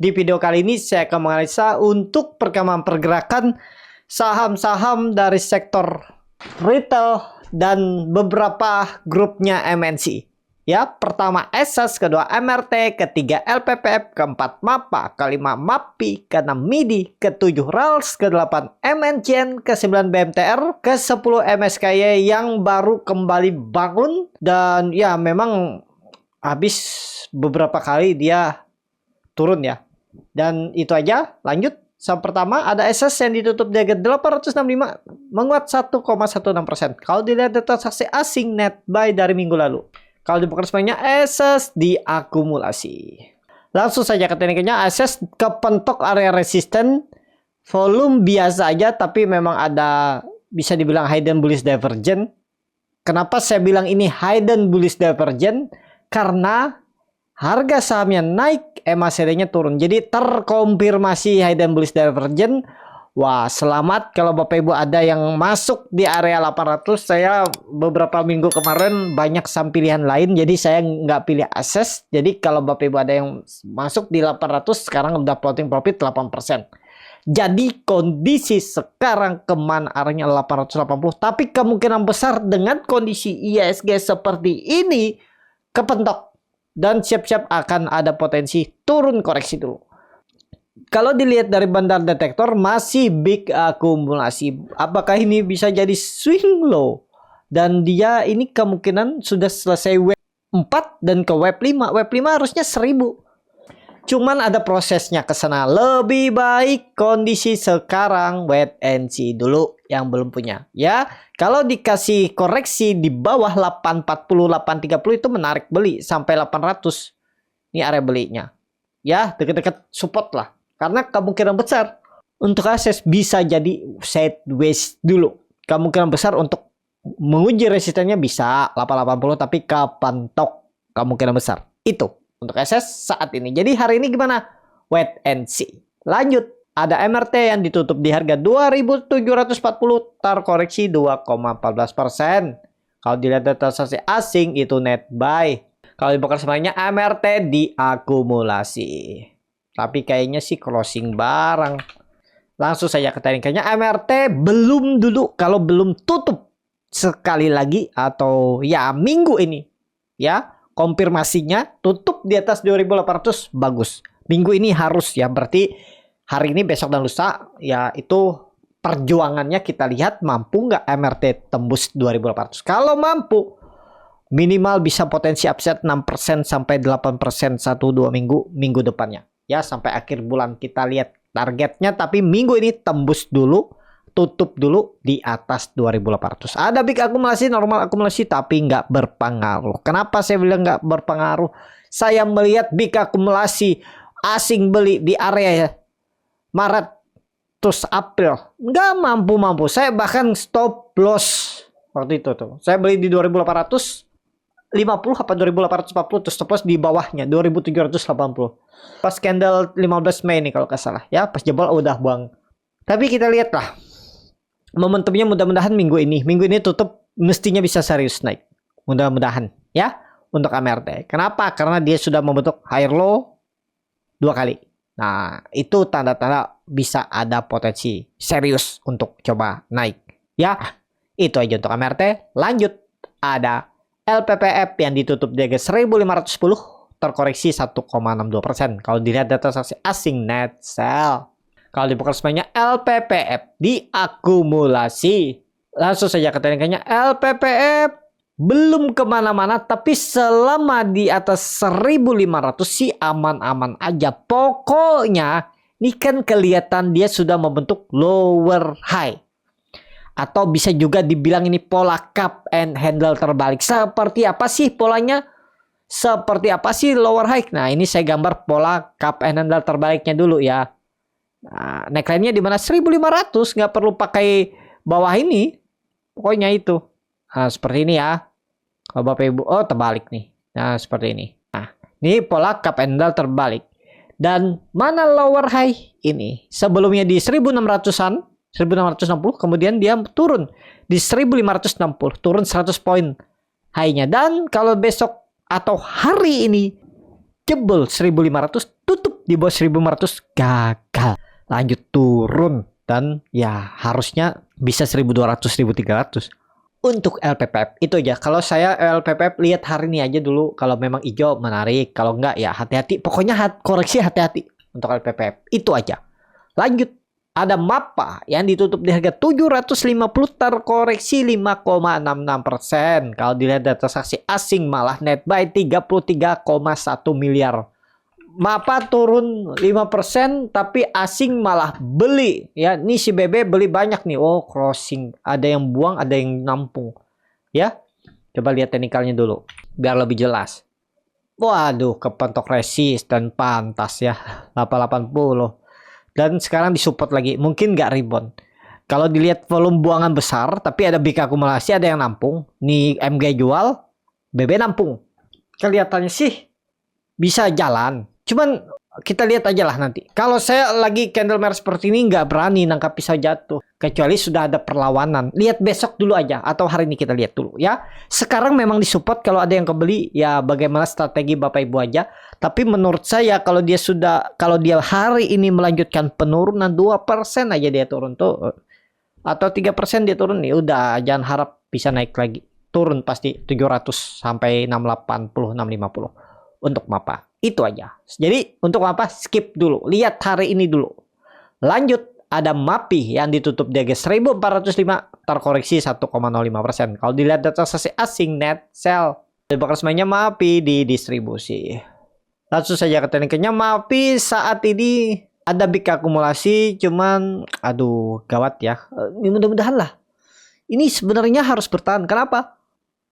Di video kali ini saya akan menganalisa untuk perkembangan pergerakan saham-saham dari sektor retail dan beberapa grupnya MNC. Ya, pertama ASUS, kedua MRT, ketiga LPPF, keempat MAPA, kelima MAPI, keenam MIDI, ketujuh RALS, kedelapan MNCN, kesembilan BMTR, ke-10 MSKY yang baru kembali bangun. Dan ya memang habis beberapa kali dia turun ya. Dan itu aja, lanjut. Saham pertama ada ASUS yang ditutup di harga 865, menguat 1,16%. Kalau dilihat data transaksi asing net buy dari minggu lalu. Kalau di sebenarnya ASUS diakumulasi. Langsung saja ke tekniknya, ASUS kepentok area resisten, volume biasa aja, tapi memang ada bisa dibilang hidden bullish divergence. Kenapa saya bilang ini hidden bullish divergence? Karena harga sahamnya naik, MACD-nya turun. Jadi terkonfirmasi hidden bullish divergence. Wah, selamat kalau Bapak Ibu ada yang masuk di area 800. Saya beberapa minggu kemarin banyak saham pilihan lain, jadi saya nggak pilih ASUS. Jadi kalau Bapak Ibu ada yang masuk di 800, sekarang udah floating profit 8%. Jadi kondisi sekarang kemana arahnya 880. Tapi kemungkinan besar dengan kondisi IHSG seperti ini kepentok. Dan siap-siap akan ada potensi turun koreksi dulu. Kalau dilihat dari bandar detektor masih big akumulasi. Apakah ini bisa jadi swing low? Dan dia ini kemungkinan sudah selesai wave 4 dan ke wave 5. Wave 5 harusnya 1000. Cuman ada prosesnya ke sana. Lebih baik kondisi sekarang wait and see dulu yang belum punya. Ya, kalau dikasih koreksi di bawah 840, 830 itu menarik beli sampai 800. Ini area belinya. Ya, dekat-dekat support lah. Karena kemungkinan besar untuk ASUS bisa jadi sideways dulu. Kemungkinan besar untuk menguji resistennya bisa 880 tapi kepentok kemungkinan besar. Itu untuk ASUS saat ini. Jadi hari ini gimana? Wait and see. Lanjut. Ada MRT yang ditutup di harga 2.740, terkoreksi 2,14%. Kalau dilihat data transaksi asing itu net buy. Kalau dibongkar semuanya MRT diakumulasi. Tapi kayaknya sih closing barang. Langsung saja ke tekniknya, MRT belum dulu, kalau belum tutup sekali lagi atau ya minggu ini. Ya, konfirmasinya tutup di atas 2.800 bagus. Minggu ini harus ya, berarti hari ini, besok dan lusa ya itu perjuangannya kita lihat mampu nggak MRT tembus 2.800. Kalau mampu minimal bisa potensi upside 6% sampai 8% 1-2 minggu depannya. Ya sampai akhir bulan kita lihat targetnya, tapi minggu ini tembus dulu, tutup dulu di atas 2.800. Ada big akumulasi, normal akumulasi tapi nggak berpengaruh. Kenapa saya bilang nggak berpengaruh? Saya melihat big akumulasi asing beli di area Maret terus April nggak mampu. Saya bahkan stop loss waktu itu tuh. Saya beli di 2.850 apa 2.840 terus stop loss di bawahnya 2.780. Pas candle 15 Mei nih kalau nggak salah ya, pas jebol udah buang. Tapi kita lihat lah momentumnya, mudah-mudahan minggu ini tutup mestinya bisa serius naik. Mudah-mudahan ya untuk MRT. Kenapa? Karena dia sudah membentuk higher low 2 kali. Nah, itu tanda-tanda bisa ada potensi serius untuk coba naik. Ya, itu aja untuk MRT. Lanjut, ada LPPF yang ditutup di harga 1.510, terkoreksi 1,62%. Kalau dilihat data transaksi asing net sell. Kalau dibuka semuanya LPPF diakumulasi. Langsung saja ke tekniknya, LPPF belum kemana-mana, tapi selama di atas 1.500 sih aman-aman aja. Pokoknya ini kan kelihatan dia sudah membentuk lower high. Atau bisa juga dibilang ini pola cup and handle terbalik. Seperti apa sih polanya? Seperti apa sih lower high? Nah ini saya gambar pola cup and handle terbaliknya dulu ya. Nah, neckline-nya di mana? 1.500, nggak perlu pakai bawah ini. Pokoknya itu. Nah, seperti ini ya. Kalau Bapak Ibu, oh terbalik nih. Nah, seperti ini. Nah, ini pola cup and handle terbalik. Dan mana lower high ini? Sebelumnya di 1.600-an, 1.660, kemudian dia turun di 1.560, turun 100 poin high-nya. Dan kalau besok atau hari ini jebol 1.500, tutup di bawah 1500 gagal, lanjut turun, dan ya harusnya bisa 1200 1300. Untuk LPPF itu aja. Kalau saya LPPF lihat hari ini aja dulu, kalau memang hijau menarik, kalau enggak ya hati-hati. Pokoknya koreksi hati-hati untuk LPPF. Itu aja. Lanjut, ada MAPA yang ditutup di harga 750 terkoreksi 5,66%. Kalau dilihat data transaksi asing malah net buy 33,1 miliar. MAPA turun 5% tapi asing malah beli. Ya, ini si BB beli banyak nih. Oh, crossing. Ada yang buang, ada yang nampung. Ya. Coba lihat teknikalnya dulu biar lebih jelas. Waduh, kepentok resist dan pantas ya. 880. Dan sekarang disupport lagi. Mungkin nggak rebound. Kalau dilihat volume buangan besar, tapi ada big akumulasi, ada yang nampung. Nih MG jual, BB nampung. Kelihatannya sih bisa jalan. Cuman kita lihat aja lah nanti. Kalau saya lagi candle merah seperti ini nggak berani nangkap pisau jatuh. Kecuali sudah ada perlawanan. Lihat besok dulu aja. Atau hari ini kita lihat dulu ya. Sekarang memang disupport kalau ada yang kebeli. Ya bagaimana strategi Bapak Ibu aja. Tapi menurut saya kalau dia hari ini melanjutkan penurunan 2% aja dia turun tuh. Atau 3% dia turun nih. Udah jangan harap bisa naik lagi. Turun pasti 700 sampai 680, 650. Untuk MAPA. Itu aja. Jadi untuk MAPA skip dulu. Lihat hari ini dulu. Lanjut. Ada MAPI yang ditutup di harga 1405 terkoreksi 1,05%. Kalau dilihat data transaksi asing net sell. Bakal semuanya MAPI di distribusi. Langsung saja ke tekniknya. MAPI saat ini ada big akumulasi. Cuman aduh gawat ya. Mudah-mudahan lah. Ini sebenarnya harus bertahan. Kenapa?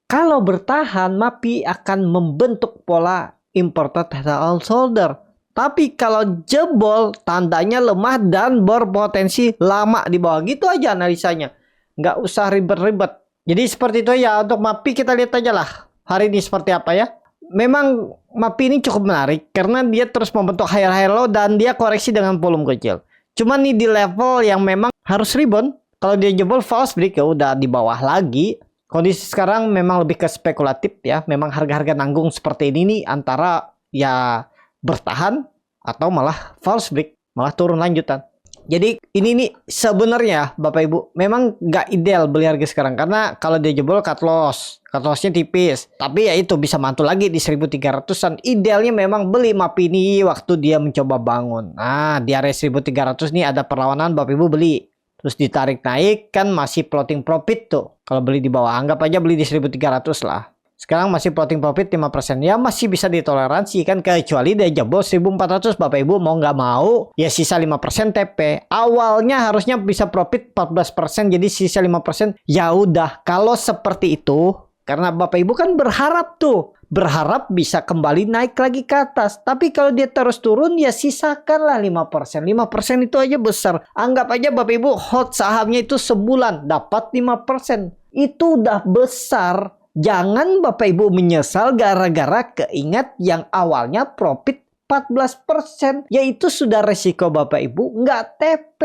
Kalau bertahan MAPI akan membentuk pola imported head and shoulder. Tapi kalau jebol tandanya lemah dan berpotensi lama di bawah. Gitu aja analisanya. Nggak usah ribet-ribet. Jadi seperti itu ya. Untuk MAPI kita lihat aja lah. Hari ini seperti apa ya. Memang MAPI ini cukup menarik. Karena dia terus membentuk higher low. Dan dia koreksi dengan volume kecil. Cuman nih di level yang memang harus rebound. Kalau dia jebol false break ya udah di bawah lagi. Kondisi sekarang memang lebih ke spekulatif ya. Memang harga-harga nanggung seperti ini nih. Antara ya bertahan atau malah false break, malah turun lanjutan. Jadi ini nih sebenarnya Bapak Ibu memang nggak ideal beli harga sekarang karena kalau dia jebol cut lossnya tipis. Tapi ya itu bisa mantul lagi di 1300-an. Idealnya memang beli MAPI ini waktu dia mencoba bangun. Nah di area 1300 nih ada perlawanan Bapak Ibu beli. Terus ditarik naik kan masih floating profit tuh. Kalau beli di bawah anggap aja beli di 1300 lah. Sekarang masih floating profit 5%. Ya masih bisa ditoleransi kan. Kecuali dia jebol 1400 Bapak Ibu mau nggak mau. Ya sisa 5% TP. Awalnya harusnya bisa profit 14%. Jadi sisa 5%. Ya udah. Kalau seperti itu. Karena Bapak Ibu kan berharap tuh. Berharap bisa kembali naik lagi ke atas. Tapi kalau dia terus turun ya sisakanlah 5%. 5% itu aja besar. Anggap aja Bapak Ibu hold sahamnya itu sebulan. Dapat 5%. Itu udah besar. Jangan Bapak Ibu menyesal gara-gara keingat yang awalnya profit 14%. Yaitu sudah resiko Bapak Ibu nggak TP.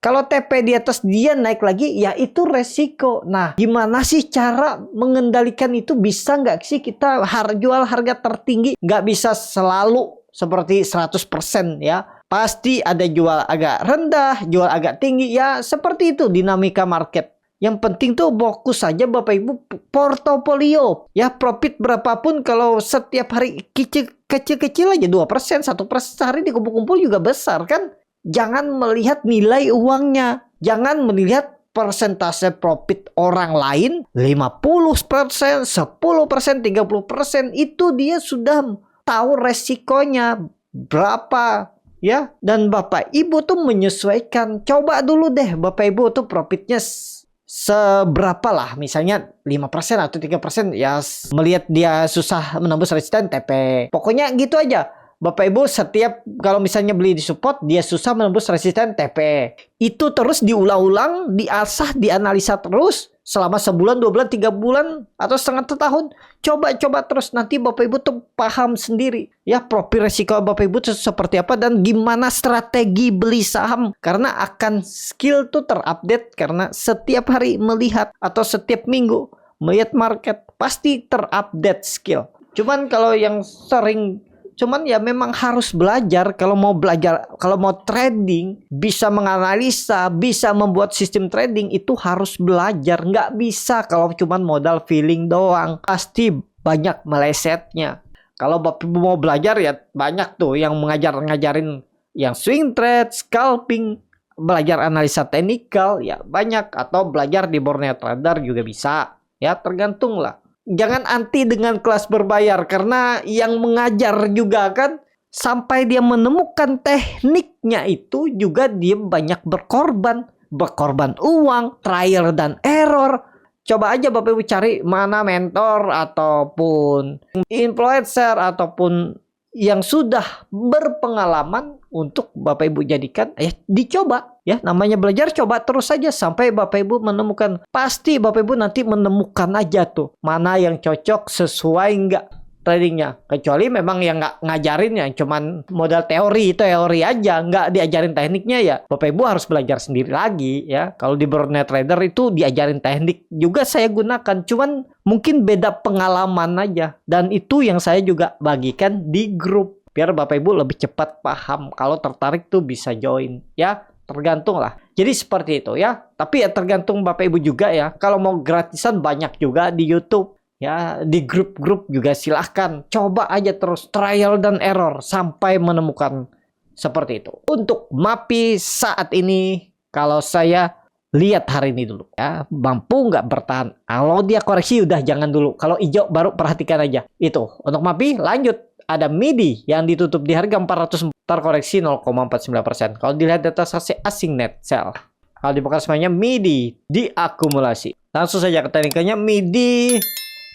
Kalau TP di atas dia naik lagi ya itu resiko. Nah gimana sih cara mengendalikan itu? Bisa nggak sih kita jual harga tertinggi? Nggak bisa selalu seperti 100% ya. Pasti ada jual agak rendah, jual agak tinggi. Ya seperti itu dinamika market. Yang penting tuh fokus saja Bapak Ibu portofolio. Ya profit berapapun kalau setiap hari kecil-kecil aja 2%, 1% sehari dikumpul-kumpul juga besar kan. Jangan melihat nilai uangnya. Jangan melihat persentase profit orang lain 50%, 10%, 30%. Itu dia sudah tahu resikonya berapa. Ya, dan Bapak Ibu tuh menyesuaikan. Coba dulu deh Bapak Ibu tuh profitnya seberapa lah, misalnya 5% atau 3% ya, melihat dia susah menembus resisten TP. Pokoknya gitu aja. Bapak Ibu setiap kalau misalnya beli di support dia susah menembus resisten TP. Itu terus diulang-ulang, diasah, dianalisa terus selama sebulan, 2 bulan, 3 bulan atau setengah tahun. Coba terus nanti Bapak Ibu tuh paham sendiri ya profil resiko Bapak Ibu tuh seperti apa dan gimana strategi beli saham. Karena akan skill tuh terupdate karena setiap hari melihat atau setiap minggu melihat market pasti terupdate skill. Cuman kalau yang sering Cuman ya memang harus belajar. Kalau mau belajar, kalau mau trading, bisa menganalisa, bisa membuat sistem trading, itu harus belajar. Nggak bisa kalau cuman modal feeling doang. Pasti banyak melesetnya. Kalau Bapak Ibu mau belajar ya banyak tuh yang ngajarin yang swing trade, scalping, belajar analisa teknikal ya banyak, atau belajar di Borneo Trader juga bisa. Ya tergantung lah. Jangan anti dengan kelas berbayar, karena yang mengajar juga kan sampai dia menemukan tekniknya itu juga dia banyak berkorban uang, trial dan error. Coba aja Bapak Ibu cari mana mentor ataupun influencer ataupun yang sudah berpengalaman untuk Bapak Ibu jadikan dicoba ya. Namanya belajar, coba terus saja sampai Bapak Ibu menemukan. Pasti Bapak Ibu nanti menemukan aja tuh mana yang cocok, sesuai nggak tradingnya. Kecuali memang yang nggak ngajarin, yang cuman modal teori aja, nggak diajarin tekniknya, ya Bapak Ibu harus belajar sendiri lagi ya. Kalau di Borneo Trader itu diajarin teknik juga saya gunakan, cuman mungkin beda pengalaman aja. Dan itu yang saya juga bagikan di grup biar Bapak Ibu lebih cepat paham. Kalau tertarik tuh bisa join ya, tergantung lah. Jadi seperti itu ya. Tapi ya tergantung Bapak Ibu juga ya. Kalau mau gratisan banyak juga di YouTube. Ya, di grup-grup juga silahkan. Coba aja terus trial dan error sampai menemukan seperti itu. Untuk MAPI saat ini, kalau saya lihat hari ini dulu ya, mampu nggak bertahan. Kalau dia koreksi udah jangan dulu. Kalau hijau baru perhatikan aja. Itu untuk MAPI. Lanjut, ada MIDI yang ditutup di harga 400, terkoreksi 0,49%. Kalau dilihat data saksi asing net sell. Kalau dibuka semuanya MIDI diakumulasi. Langsung saja ke teknikalnya. MIDI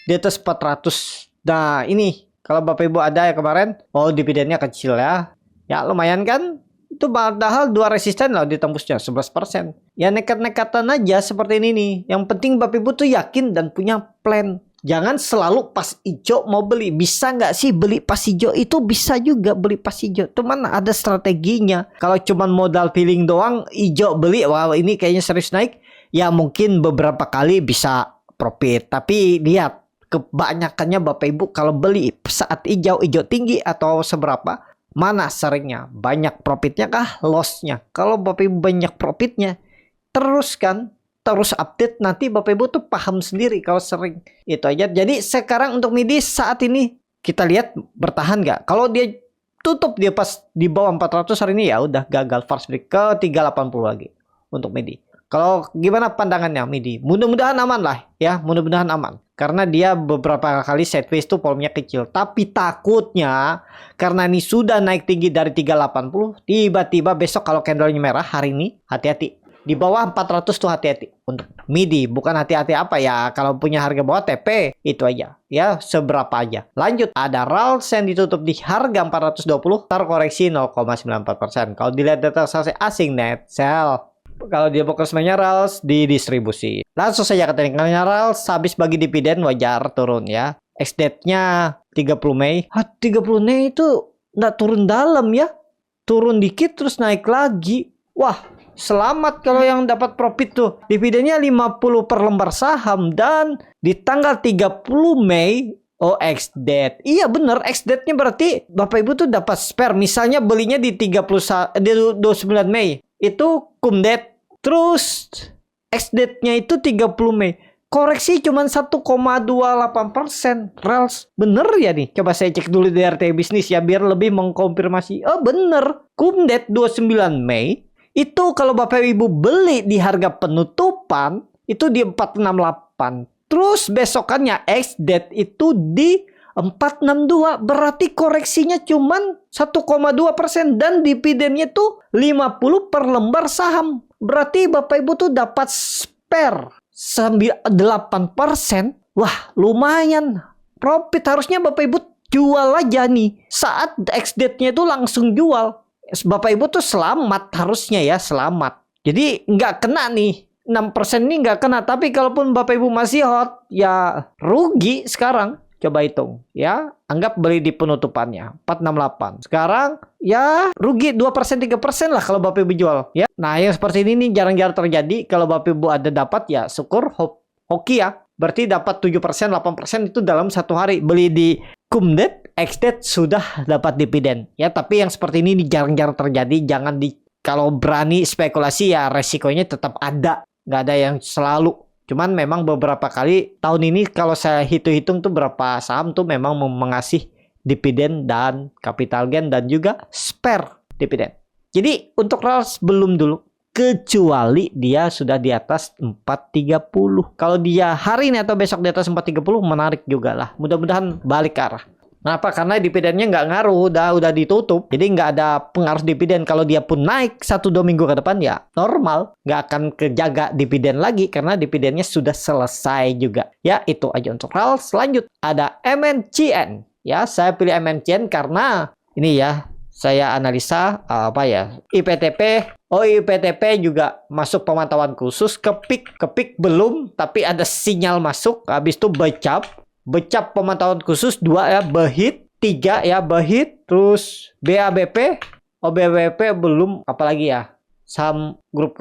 di atas 400. Nah ini kalau Bapak Ibu ada ya kemarin, dividennya kecil ya. Ya lumayan kan. Itu padahal dua resisten loh ditembusnya 11%. Ya nekat-nekatan aja seperti ini nih. Yang penting Bapak Ibu tuh yakin dan punya plan. Jangan selalu pas hijau mau beli. Bisa nggak sih beli pas hijau? Itu bisa juga beli pas hijau. Cuman ada strateginya. Kalau cuman modal feeling doang, hijau beli, wah ini kayaknya serius naik. Ya mungkin beberapa kali bisa profit. Tapi lihat, kebanyakannya Bapak Ibu kalau beli saat hijau tinggi atau seberapa, mana seringnya? Banyak profitnya kah? Lossnya? Kalau Bapak Ibu banyak profitnya, terus update, nanti Bapak Ibu tuh paham sendiri kalau sering. Itu aja. Jadi sekarang untuk MIDI saat ini kita lihat bertahan nggak? Kalau dia tutup dia pas di bawah 400 hari ini, ya udah gagal, fast break ke 380 lagi untuk MIDI. Kalau gimana pandangannya MIDI? Mudah-mudahan aman lah ya, mudah-mudahan aman. Karena dia beberapa kali sideways tuh volumenya kecil. Tapi takutnya karena ini sudah naik tinggi dari 380, tiba-tiba besok kalau candlenya merah hari ini, hati-hati. Di bawah 400 tuh hati-hati untuk MIDI. Bukan hati-hati apa ya, kalau punya harga bawah TP itu aja. Ya seberapa aja. Lanjut, ada RALS yang ditutup di harga 420, terkoreksi 0,94%. Kalau dilihat data saham asing net sell. Kalau dia fokus RALS di distribusi. Langsung saja ke teknikalnya. RALS habis bagi dividen wajar turun ya. Ex-date-nya 30 Mei. 30 Mei itu nggak turun dalam ya. Turun dikit terus naik lagi. Wah, selamat kalau yang dapat profit tuh. Dividennya 50 per lembar saham. Dan di tanggal 30 Mei, ex-date. Iya bener, ex-date-nya berarti Bapak Ibu tuh dapat spare. Misalnya belinya di 29 Mei. Itu cum-date. Terus ex-date-nya itu 30 Mei. Koreksi cuma 1,28%. RALS. Bener ya nih? Coba saya cek dulu di RT Bisnis ya, biar lebih mengkonfirmasi. Bener. Cum-date 29 Mei. Itu kalau Bapak Ibu beli di harga penutupan, itu di 468. Terus besokannya ex-date itu di 462, berarti koreksinya cuman 1,2% dan dividennya tuh 50 per lembar saham. Berarti Bapak Ibu tuh dapat spare 8%. Wah, lumayan. Profit harusnya Bapak Ibu jual aja nih. Saat ex-date-nya itu langsung jual. Bapak Ibu tuh selamat harusnya ya, selamat. Jadi nggak kena nih. 6% ini nggak kena. Tapi kalaupun Bapak Ibu masih hot, ya rugi sekarang. Coba hitung ya, anggap beli di penutupannya 468. Sekarang ya rugi 2% 3% lah kalau Bapak Ibu jual ya. Nah, yang seperti ini nih jarang-jarang terjadi. Kalau Bapak Ibu ada dapat ya syukur, hoki ya. Berarti dapat 7% 8% itu dalam satu hari. Beli di cum-date ex-date sudah dapat dividen. Ya, tapi yang seperti ini jarang-jarang terjadi. Jangan kalau berani spekulasi ya resikonya tetap ada. Nggak ada yang selalu. Cuman memang beberapa kali tahun ini kalau saya hitung-hitung tuh berapa saham tuh memang mengasih dividen dan capital gain dan juga spare dividen. Jadi untuk RALS belum dulu, kecuali dia sudah di atas 430. Kalau dia hari ini atau besok di atas 430 menarik juga lah. Mudah-mudahan balik ke arah. Kenapa? Karena dividennya nggak ngaruh, udah ditutup. Jadi nggak ada pengaruh dividen. Kalau dia pun naik 1-2 minggu ke depan ya normal. Nggak akan kejaga dividen lagi karena dividennya sudah selesai juga. Ya itu aja untuk RALS. Lanjut ada MNCN. Ya saya pilih MNCN karena ini ya saya analisa IPTP. Oh IPTP juga masuk pemantauan khusus. Ke PIK belum, tapi ada sinyal masuk. Habis itu Becap pemantauan khusus 2 ya, BEHIT 3 ya, BEHIT, terus BABP, BABP belum, apalagi ya, saham grup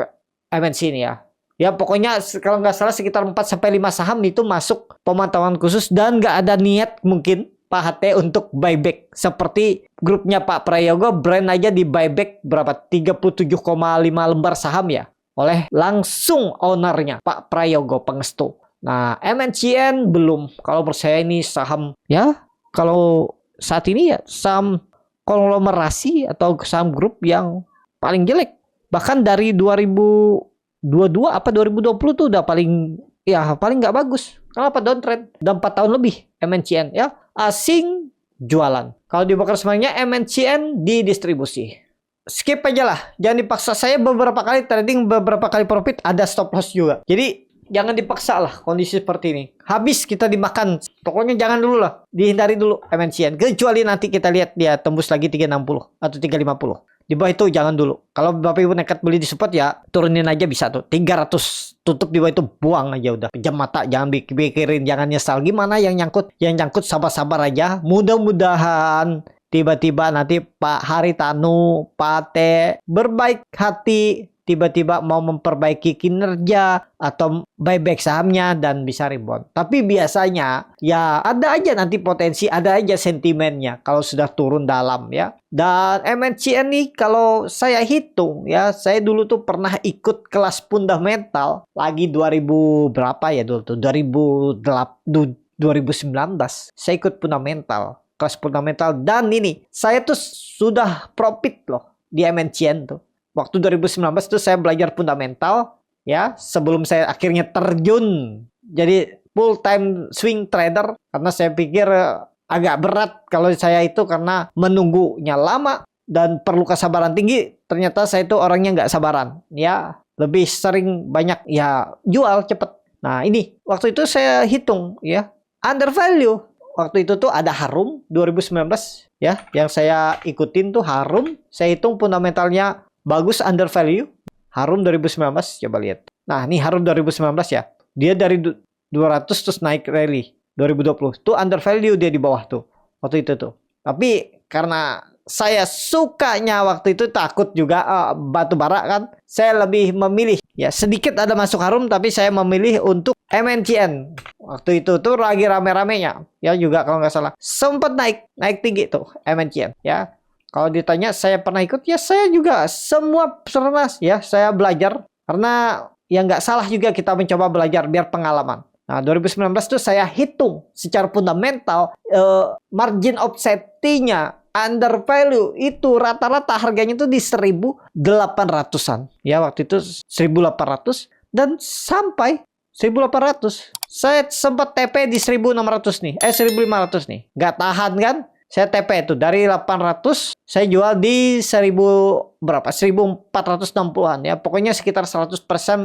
MNC ini ya. Ya pokoknya kalau nggak salah sekitar 4-5 saham itu masuk pemantauan khusus dan nggak ada niat mungkin Pak HT untuk buyback. Seperti grupnya Pak Prayogo, brand aja di buyback berapa? 37,5 lembar saham ya. Oleh langsung ownernya Pak Prayogo Pangestu. Nah, MNCN belum. Kalau menurut saya ini saham ya, kalau saat ini ya saham konglomerasi atau saham grup yang paling jelek. Bahkan dari 2022 apa 2020 tuh udah paling nggak bagus. Kenapa downtrend? Udah 4 tahun lebih MNCN ya. Asing jualan. Kalau di broker semuanya MNCN didistribusi. Skip aja lah. Jangan dipaksa. Saya beberapa kali trading, beberapa kali profit, ada stop loss juga. Jadi jangan dipaksa lah kondisi seperti ini. Habis kita dimakan. Pokoknya jangan dulu lah. Dihindari dulu MNCN. Kecuali nanti kita lihat dia tembus lagi 360 atau 350. Di bawah itu jangan dulu. Kalau Bapak Ibu nekat beli di support ya turunin aja bisa tuh. 300 tutup di bawah itu buang aja udah. Pejam mata, jangan pikirin, jangan nyesal. Gimana yang nyangkut? Yang nyangkut sabar-sabar aja. Mudah-mudahan tiba-tiba nanti Pak Haritanu, Pak T berbaik hati, tiba-tiba mau memperbaiki kinerja atau buyback sahamnya dan bisa rebound. Tapi biasanya ya ada aja nanti potensi, ada aja sentimennya kalau sudah turun dalam ya. Dan MNCN nih kalau saya hitung ya, saya dulu tuh pernah ikut kelas fundamental lagi 2000 berapa ya dulu tuh 2019. Saya ikut fundamental, kelas fundamental dan ini saya tuh sudah profit loh di MNCN tuh. Waktu 2019 itu saya belajar fundamental ya sebelum saya akhirnya terjun jadi full time swing trader karena saya pikir agak berat kalau saya itu karena menunggunya lama dan perlu kesabaran tinggi. Ternyata saya itu orangnya nggak sabaran ya, lebih sering banyak ya jual cepet. Nah ini waktu itu saya hitung ya under value. Waktu itu tuh ada Harum 2019 ya yang saya ikutin tuh Harum. Saya hitung fundamentalnya bagus under value. Harum 2019 coba lihat. Nah, ini Harum 2019 ya. Dia dari 200 terus naik rally 2020. Tuh under value dia di bawah tuh. Waktu itu tuh. Tapi karena saya sukanya waktu itu takut juga batu bara kan. Saya lebih memilih ya sedikit ada masuk Harum tapi saya memilih untuk MNCN. Waktu itu tuh lagi rame-ramenya. Ya juga kalau nggak salah. Sempat naik tinggi tuh MNCN ya. Kalau ditanya saya pernah ikut, ya saya juga semua pernah ya saya belajar. Karena ya nggak salah juga kita mencoba belajar biar pengalaman. Nah 2019 tuh saya hitung secara fundamental margin of safety-nya under value itu rata-rata harganya tuh di 1.800-an. Ya waktu itu 1.800 dan sampai 1.800. Saya sempat TP di 1.600 nih. 1.500 nih. Nggak tahan kan? Saya TP itu dari 800 saya jual di 1000 berapa? 1460-an ya. Pokoknya sekitar 100%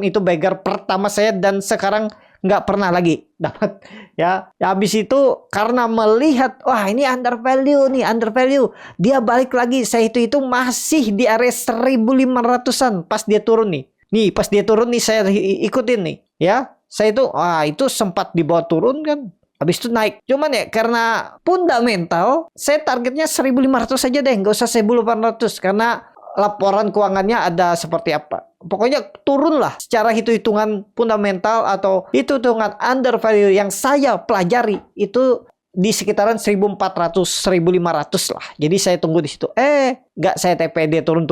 itu beggar pertama saya dan sekarang nggak pernah lagi dapat ya. Habis itu karena melihat wah ini under value nih, under value. Dia balik lagi saya itu masih di area 1500-an pas dia turun nih. Nih pas dia turun nih saya ikutin nih ya. Saya itu sempat dibawa turun kan. Habis itu naik. Cuman ya karena fundamental saya targetnya 1.500 saja deh. Nggak usah 1.800. Karena laporan keuangannya ada seperti apa. Pokoknya turun lah secara hitung-hitungan fundamental atau hitung-hitungan under value yang saya pelajari. Itu di sekitaran 1400 1500 lah. Jadi saya tunggu di situ. Nggak saya TP, dia turun.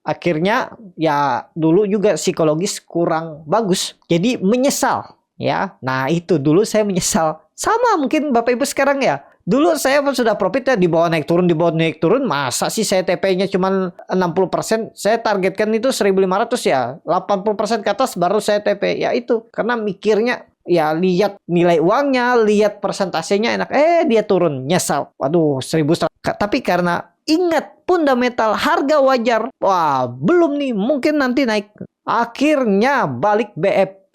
Akhirnya ya dulu juga psikologis kurang bagus. Jadi menyesal ya. Nah, itu dulu saya menyesal. Sama mungkin Bapak Ibu sekarang ya. Dulu saya sudah profit ya, di bawah naik turun. Masa sih saya TP-nya cuma 60%? Saya targetkan itu 1500 ya. 80% ke atas baru saya TP. Ya itu, karena mikirnya ya lihat nilai uangnya, lihat persentasenya enak. Dia turun, nyesal. Waduh, 1100. Tapi karena ingat fundamental harga wajar. Wah, belum nih, mungkin nanti naik. Akhirnya balik BEP.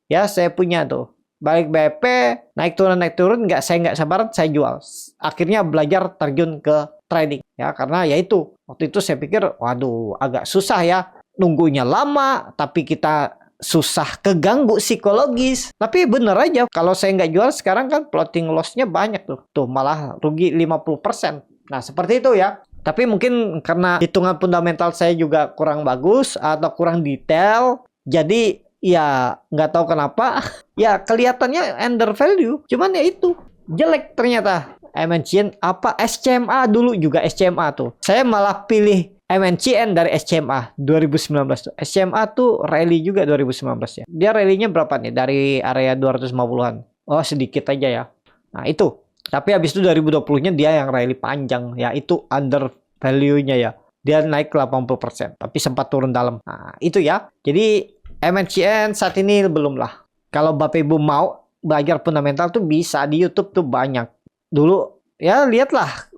Ya, saya punya tuh. Balik BEP, naik turun, saya nggak sabaran, saya jual. Akhirnya belajar terjun ke trading. Ya, karena ya itu. Waktu itu saya pikir, waduh, agak susah ya. Nunggunya lama, tapi kita susah, keganggu psikologis. Tapi bener aja, kalau saya nggak jual sekarang kan floating loss-nya banyak tuh. Tuh malah rugi 50%. Nah, seperti itu ya. Tapi mungkin karena hitungan fundamental saya juga kurang bagus atau kurang detail. Jadi ya nggak tahu kenapa. Ya kelihatannya under value. Cuman ya itu, jelek ternyata. MNCN apa SCMA dulu juga SCMA tuh. Saya malah pilih MNCN dari SCMA 2019 tuh. SCMA tuh rally juga 2019 ya. Dia rally-nya berapa nih? Dari area 250-an. Oh, sedikit aja ya. Nah, itu. Tapi habis itu 2020-nya dia yang rally panjang. Ya, itu under value-nya ya. Dia naik 80%. Tapi sempat turun dalam. Nah, itu ya. Jadi MNCN saat ini belum lah. Kalau Bapak Ibu mau belajar fundamental tuh bisa. Di YouTube tuh banyak. Dulu ya lihatlah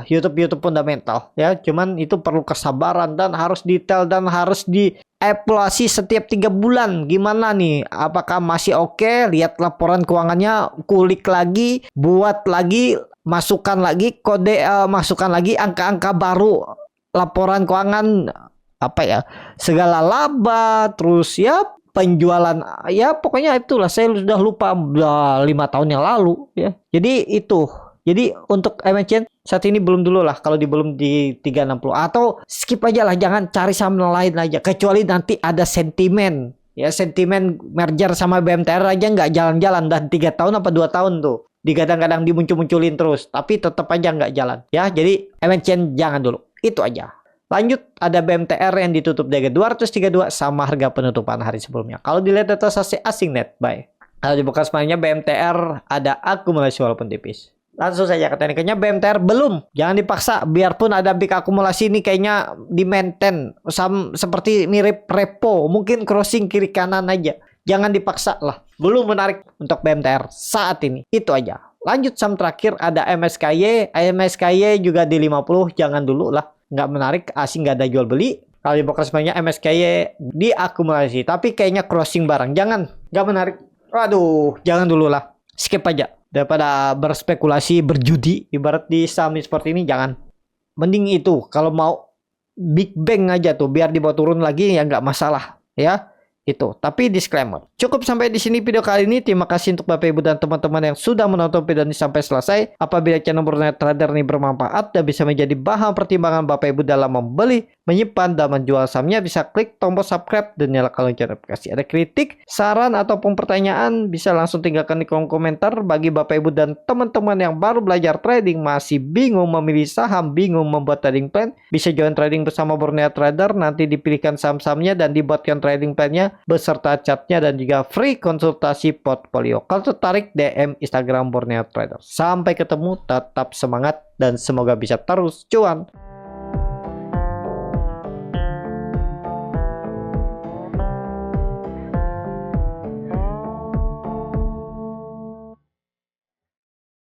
YouTube fundamental ya, cuman itu perlu kesabaran dan harus detail dan harus dievaluasi setiap 3 bulan. Gimana nih, apakah masih oke? Lihat laporan keuangannya, kulik lagi, buat lagi, masukkan lagi kode, masukkan lagi angka-angka baru laporan keuangan, apa ya, segala laba, terus ya penjualan, ya pokoknya itulah, saya sudah lupa 5 tahun yang lalu ya. Jadi itu. Jadi untuk MNCN saat ini belum dulu lah, kalau belum di 360, atau skip aja lah, jangan cari saham lain aja, kecuali nanti ada sentimen ya, sentimen merger sama BMTR aja nggak jalan-jalan dan 3 tahun apa 2 tahun tuh digadang-gadang dimuncul-munculin terus, tapi tetap aja nggak jalan ya. Jadi MNCN jangan dulu, itu aja. Lanjut, ada BMTR yang ditutup di 232 sama harga penutupan hari sebelumnya. Kalau dilihat data sasi asing net buy. Kalau dibuka semuanya BMTR ada akumulasi walaupun tipis. Langsung saja ke tekniknya, BMTR belum. Jangan dipaksa, biarpun ada big akumulasi ini kayaknya di maintain. Seperti mirip repo, mungkin crossing kiri kanan aja. Jangan dipaksa lah. Belum menarik untuk BMTR saat ini. Itu aja. Lanjut saham terakhir ada MSKY. MSKY juga di 50, jangan dulu lah. Nggak menarik, asing nggak ada jual beli. Kalau di broker semuanya MSKY diakumulasi, tapi kayaknya crossing barang. Jangan, nggak menarik. Waduh, jangan dulu lah. Skip aja. Daripada berspekulasi, berjudi, ibarat di saham seperti ini, jangan. Mending itu, kalau mau big bang aja tuh, biar dibawa turun lagi ya nggak masalah ya. Itu, tapi disclaimer. Cukup sampai di sini video kali ini. Terima kasih untuk Bapak Ibu dan teman-teman yang sudah menonton video ini sampai selesai. Apabila channel Borneo Trader ini bermanfaat dan bisa menjadi bahan pertimbangan Bapak Ibu dalam membeli, menyimpan, dan menjual sahamnya, bisa klik tombol subscribe dan nyalakan lonceng notifikasi. Ada kritik, saran, ataupun pertanyaan, bisa langsung tinggalkan di kolom komentar. Bagi Bapak Ibu dan teman-teman yang baru belajar trading, masih bingung memilih saham, bingung membuat trading plan, bisa join trading bersama Borneo Trader. Nanti dipilihkan saham-sahamnya dan dibuatkan trading plan-nya beserta chatnya dan juga free konsultasi portfolio. Kalau tertarik, DM Instagram Borneo Trader. Sampai ketemu, tetap semangat dan semoga bisa terus cuan.